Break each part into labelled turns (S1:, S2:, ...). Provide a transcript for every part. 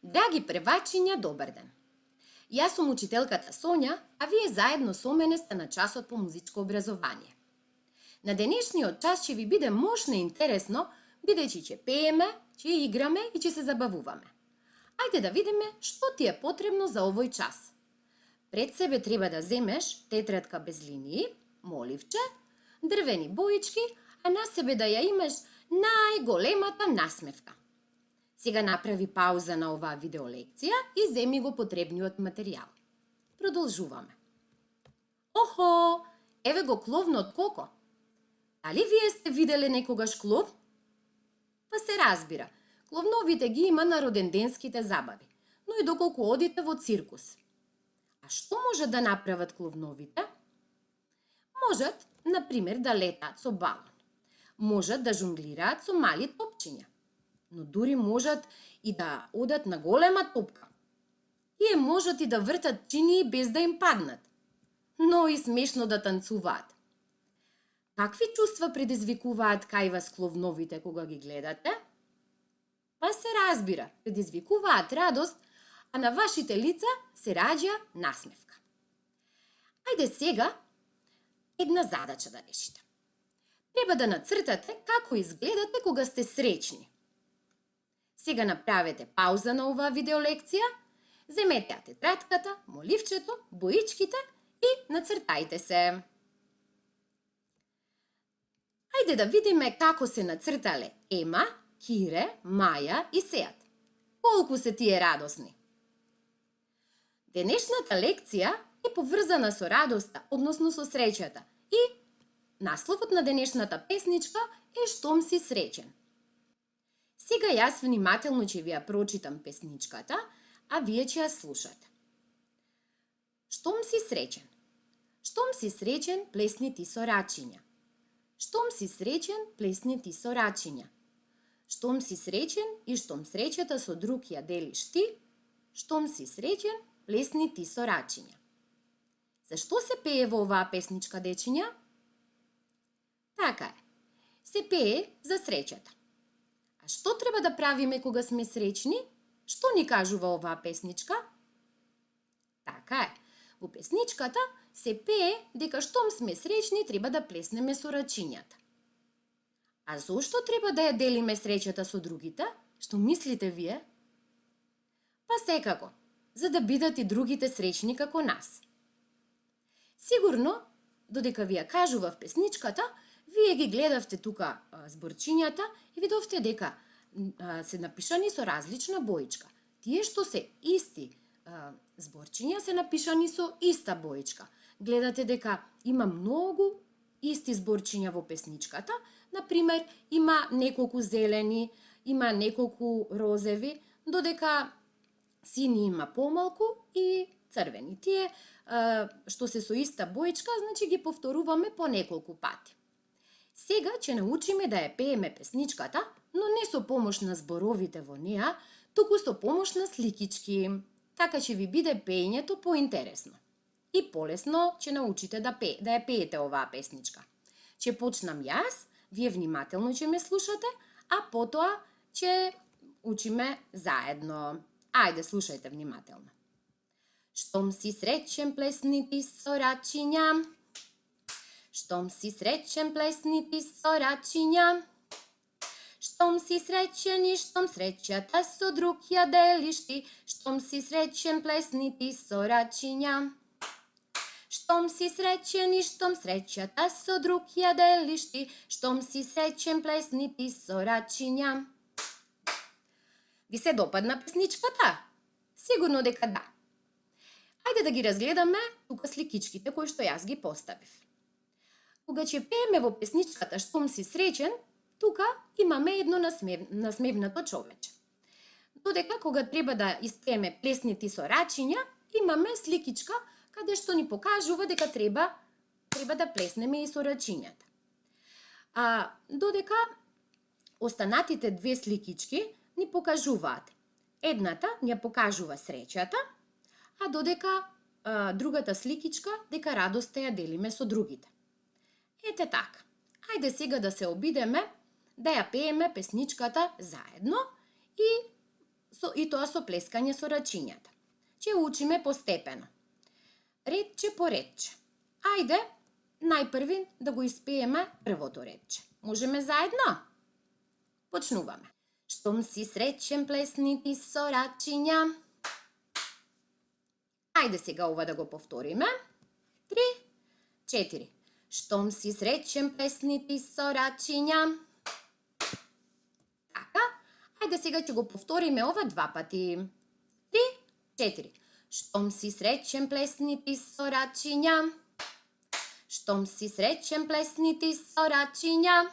S1: Драги превачиња, добар ден. Јас сум учителката Сонја, а вие заедно со мене сте на часот по музичко образование. На денешниот час ќе ви биде мощно и интересно, бидејќи ќе пееме, ќе играме и ќе се забавуваме. Ајде да видиме што ти е потребно за овој час. Пред себе треба да земеш тетрадка без линии, моливче, дрвени боички, а на себе да ја имаш најголемата насмевка. Сега направи пауза на оваа видеолекција и земи го потребниот материјал. Продолжуваме. Охо, еве го кловнот коко. Дали вие сте виделе некогаш клов? Па се разбира, кловновите ги има на роденденските забави, но и доколку одите во циркус. А што можат да направат кловновите? Можат, например, да летаат со балон. Можат да жонглираат со мали топчиња. Но дури можат и да одат на голема топка. И можат и да вртат чинии без да им паднат. Но и смешно да танцуваат. Какви чувства предизвикуваат кај вас кловновите кога ги гледате? Па се разбира, предизвикуваат радост, а на вашите лица се раѓа насмевка. Ајде сега една задача да решите. Треба да нацртате како изгледате кога сте среќни. Сега направете пауза на оваа видеолекција, земете ја тетрадката, моливчето, боичките и нацртајте се. Ајде да видиме како се нацртале Ема, Кире, Маја и Сеат. Колку се тие радосни. Денешната лекција е поврзана со радоста, односно со среќата. И насловот на денешната песничка е Штом си среќен. Сега јас внимателно ќе ви ја прочитам песничката, а вие ќе ја слушате. Штом си среќен. Штом си среќен, плесни ти со рачиња. Штом си среќен, плесни ти со рачиња. Штом си среќен и штом среќата со друг ја делиш ти, штом си среќен, плесни ти со рачиња. Зашто се пее во оваа песничка, дечиња? Така е. Се пее за среќата. А што треба да правиме кога сме среќни? Што ни кажува оваа песничка? Така е. Во песничката се пее дека штом сме среќни треба да плеснеме со рачињата. А зошто треба да ја делиме среќата со другите? Што мислите вие? Па секако, за да бидат и другите среќни како нас. Сигурно, додека ви ја кажував песничката, вие ги гледавте тука зборчињата и видовте дека се напишани со различна боичка. Тие што се исти зборчиња се напишани со иста боичка. Гледате дека има многу исти зборчиња во песничката. Например, има неколку зелени, има неколку розеви, додека сини има помалку и црвени. Тие што се со иста боичка, значи ги повторуваме по неколку пати. Сега ќе научиме да ја пееме песничката, но не со помош на зборовите во неа, туку со помош на сликички. Така ќе ви биде пеењето поинтересно. И полесно ќе научите да ја пеете оваа песничка. Ќе почнам јас, вие внимателно ќе ме слушате, а потоа ќе учиме заедно. Ајде, слушајте внимателно. Штом си среќен, плесни ти со рачиња. Штом си среќен, плесни ти со рачиња. Штом си среќен и штом среќата со друг ја делиш ти, штом си среќен, плесни ти со рачиња. Штом си среќен и штом среќата со друг ја делиш ти, штом си среќен, плесни ти со рачиња. Ви се допадна песничката? Сигурно дека да. Ајде да ги разгледаме тука сликичките кои што јас ги поставив. Кога ќе пееме во песничката Штом си среќен, тука имаме едно насмевнато човече. Додека кога треба да испееме Плесни ти со рачиња, имаме сликичка каде што ни покажува дека треба да плеснеме и со рачињата. А додека останатите две сликички ни покажуваат. Едната ни ја покажува среќата, а додека другата сликичка дека радоста ја делиме со другите. Ете така. Ајде сега да се обидеме да ја пееме песничката заедно и и тоа со плескање со рачињата. Ќе учиме постепено. Редче по редче. Ајде, најпрви да го испееме првото редче. Можеме заедно? Почнуваме. Штом си среќен плесни ти со рачиња. Ајде сега ова да го повториме. 3, 4. Штом си среќен плесни ти со рачиња. Така, ајде сега ќе го повториме ова 2 пати. 3, 4. Штом си среќен плесни ти со рачиња. Штом си среќен плесни ти со рачиња.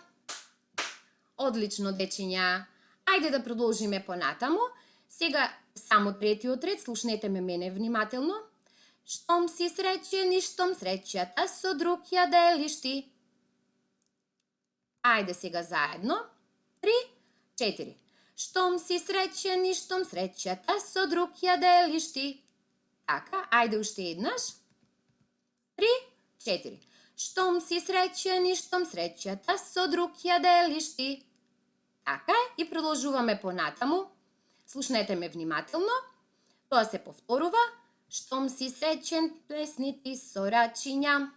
S1: Одлично, дечиња. Ајде да продолжиме понатаму. Сега само третиот ред, слушнете ме мене внимателно. Штом си среќен и штом среќата со друг ја делиш ти. Ајде сега заедно. 3, 4. Штом си среќен и штом среќата со друг ја делиш ти. Така, ајде уште еднаш. 3, 4. Штом си среќен и штом среќата со друг ја делиш ти. Така, и продолжуваме понатаму. Слушнете ме внимателно. Тоа се повторува. Штом си среќен, плесни ти со рачиња.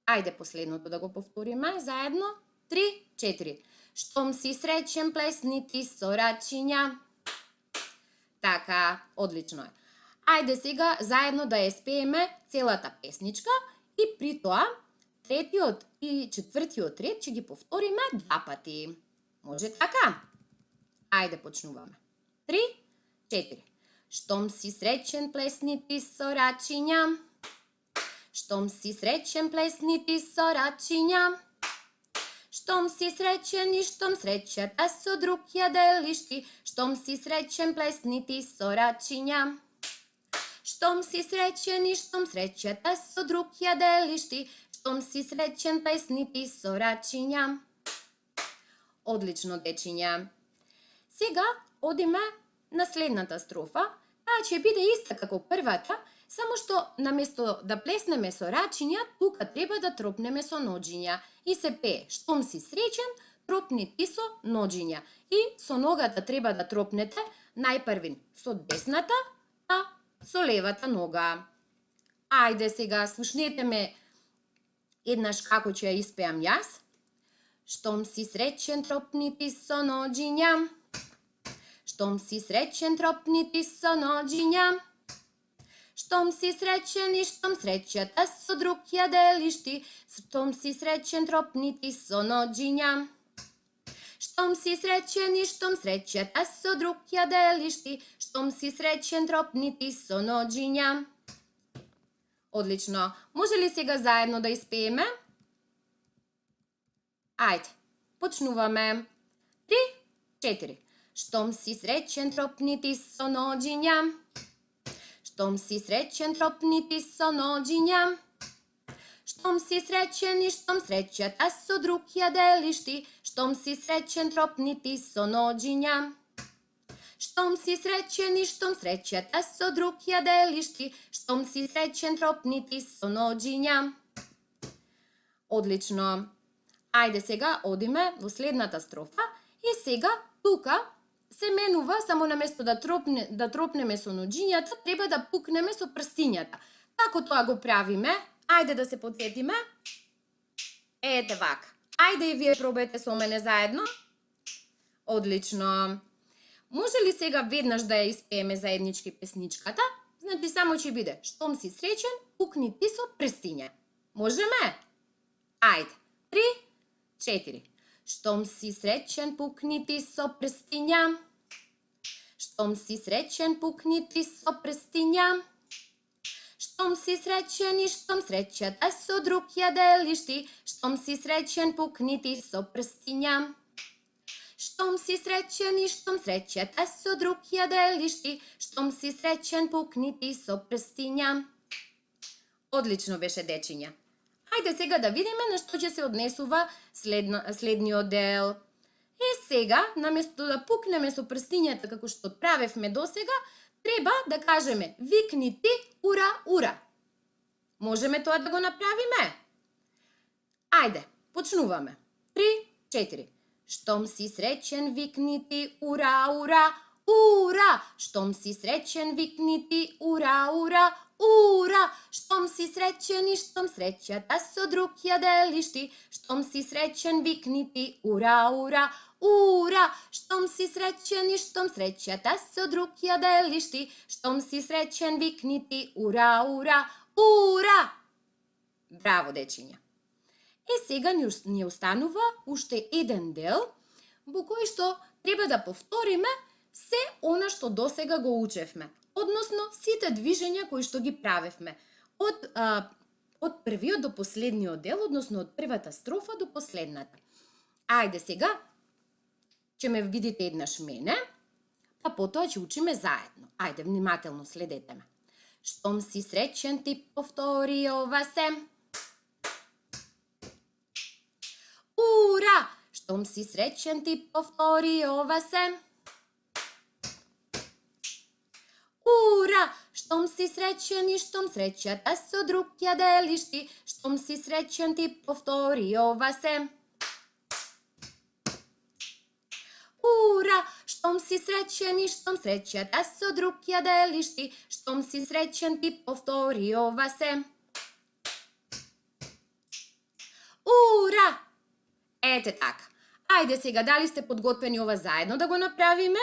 S1: Ајде последното да го повториме заедно. 3, 4. Штом си среќен, плесни ти со рачиња. Така, одлично е. Ајде сега заедно да ја спееме целата песничка и при тоа третиот и четвртиот ред ќе ги повториме 2 пати. Може така? Ајде почнуваме. 3, 4. Штом си среќен, плесни ти со рачиња. Штом си среќен, плесни ти со рачиња. Штом си среќен и штом среќата со друг ја делиш ти. Штом си среќен, плесни ти со рачиња. Штом си среќен и штом среќата со друг ја делиш ти. Штом си среќен, плесни ти со рачиња. Одлично, дечиња. Сега одиме на следната строфа. Таа ќе биде иста како првата, само што наместо да плеснеме со рачиња, тука треба да тропнеме со ноџиња. И се пее, штом си среќен, тропни ти со ноџиња. И со ногата треба да тропнете најпрвин со десната, а со левата нога. Ајде сега, слушнете ме еднаш како ќе ја испеам јас. Штом си среќен, тропни ти со ноџиња. Штом си среќен, тропни ти со ноџиња. Штом си среќен и штом среќата со друг ја делиш ти. Штом си среќен, тропни ти со ноџиња. Штом си среќен и штом среќата со друг ја делиш ти. Штом си среќен, тропни ти со ноџиња. Одлично. Може ли сега заедно да испееме? Ајде, почнуваме. 3, 4. Штом си среќен, тропни ти со ноџиња. Штом си среќен, тропни ти со ноџиња. Штом си среќен и штом среќата со друг ја делиш ти. Штом си среќен, тропни ти со ноџиња. Штом си среќен и штом среќата со друг ја делиш ти. Штом си среќен, тропни ти со ноџиња. Одлично. Ајде сега одиме во следната строфа и сега тука се менува само наместо да тропнеме со ноџињата, треба да пукнеме со прстињата. Како тоа го правиме? Ајде да се потсетиме. Ете вака. Ајде и вие пробајте со мене заедно. Одлично. Може ли сега веднаш да ја испееме заеднички песничката? Значи само ќе биде штом си среќен, пукни ти со прстиња. Можеме? Ајде. 3, 4. Штом си среќен, пукни ти со прстиња. Штом си среќен, пукни ти со прстиња. Штом си среќен и штом среќата со друг ја делиш ти. Штом си среќен, пукни ти со прстиња. Штом си среќен и штом среќата со друг ја делиш ти. Штом си среќен, пукни ти со прстиња. Одлично беше, дечиња. Ајде сега да видиме на што ќе се однесува следниот дел. И сега, наместо да пукнеме со прстињата како што правевме досега, треба да кажеме викни ти ура, ура. Можеме тоа да го направиме? Ајде, почнуваме. 3, 4. Штом си среќен, викни ти ура, ура, ура! Штом си среќен, викни ти ура, ура, ура! Штом си среќен и штом среќата со друг ја делиш ти, штом си среќен, викни ти ура, ура, ура! Штом си среќен и штом среќата со друг ја делиш ти, штом си среќен, викни ти ура, ура, ура! Браво, дечиња! Сега ни останува уште еден дел во кој што треба да повториме се она што досега го учевме, односно сите движења кои што ги правевме од првиот до последниот дел, односно од првата строфа до последната. Ајде сега ќе ме видите еднаш мене, па потоа ќе учиме заедно. Ајде, внимателно следете ме. Штом си среќен, ти повтори ова се. Ура! Штом си среќен, ти повтори ова се. Ура! Штом си среќен и штом среќата со друг ја делиш ти, штом си среќен, ти повтори ова се. Ура! Штом си среќен и штом среќата со друг ја делиш ти, штом си среќен, ти повтори ова се. Ура! Ете така. Ајде сега, дали сте подготвени ова заедно да го направиме?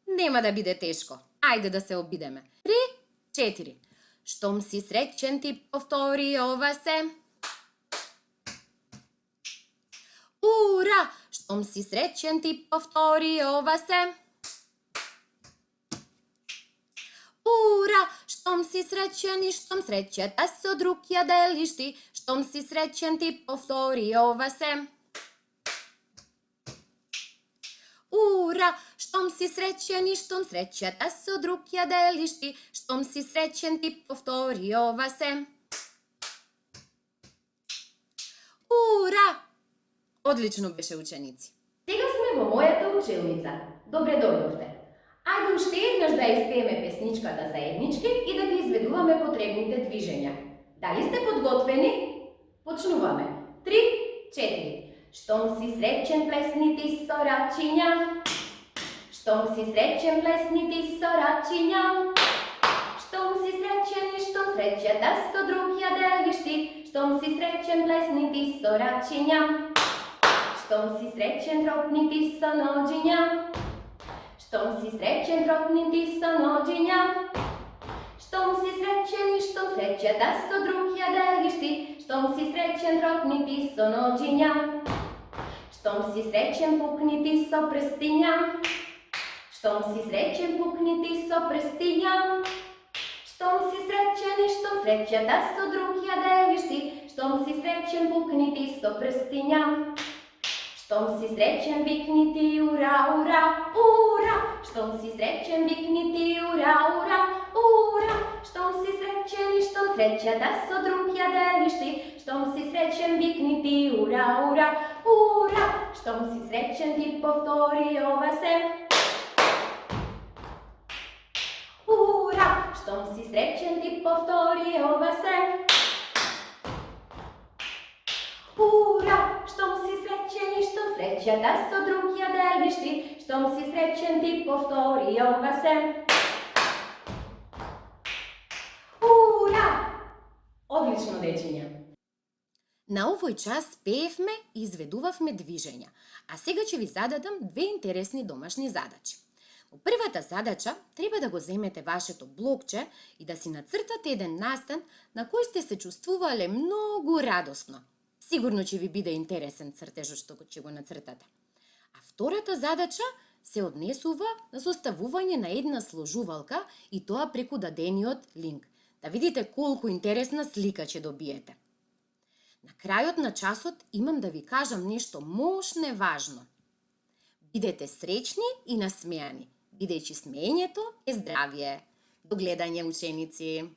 S1: Нема да биде тешко. Ајде да се обидеме. 3, 4. Штом си среќен, ти повтори ова се. Ура! Штом си среќен, ти повтори ова се. Ура! Штом си среќен и штом среќата со друг ја делиш ти, штом си среќен, ти повтори ова се. Ура! Штом си среќен и штом среќата со друг ја делиш ти, штом си среќен, ти повтори ова се. Ура! Одлично беше, ученици. Сега сме во мојата училница. Добре дојдовте. Ајде уште еднаш да испееме песничката заеднички и да ги изведуваме потребните движења. Дали сте подготвени? Почнуваме. 3, 4. Штом си среќен, плесни ти со рачиња. Штом си среќен, плесни ти со рачиња. Штом си среќен и штом среќата со друг ја делиш ти, штом си среќен, плесни ти со рачиња. Штом си среќен, тропни ти со ноđиња. Штом си среќен, тропни ти со ноđиња. Штом си среќен и штом среќата со друг ја делиш ти, штом си среќен, тропни ти со ноđиња. Штом си среќен, пукни ти со прстиња. Штом си среќен, пукни ти со прстиња. Штом си среќен и штом среќата со друг ја делиш ти, штом си среќен, пукни ти со прстиња. Штом си среќен, викни ти ура, ура, ура. Штом си среќен, викни ти ура, ура, ура. Штом си среќен и штом среќата со друг ја делиш ти, штом си среќен, викни ти ура, ура, ура. Штом си среќен, ти повтори ова се. Ура! Штом си среќен, ти повтори ова се. Ура! Штом си среќен и штом среќата со друг ја делиш ти, штом си среќен, ти повтори ова се. Ура! Одлично, дечиња! На овој час пеевме и изведувавме движења, а сега ќе ви зададам две интересни домашни задачи. Во првата задача треба да го земете вашето блокче и да си нацртате еден настан на кој сте се чувствувале многу радосно. Сигурно ќе ви биде интересен цртежот што ќе го нацртате. А втората задача се однесува на составување на една сложувалка и тоа преку дадениот линк. Да видите колку интересна слика ќе добиете. На крајот на часот имам да ви кажам нешто мощно важно. Бидете среќни и насмејани, бидејќи смеењето е здравје. До гледање, ученици!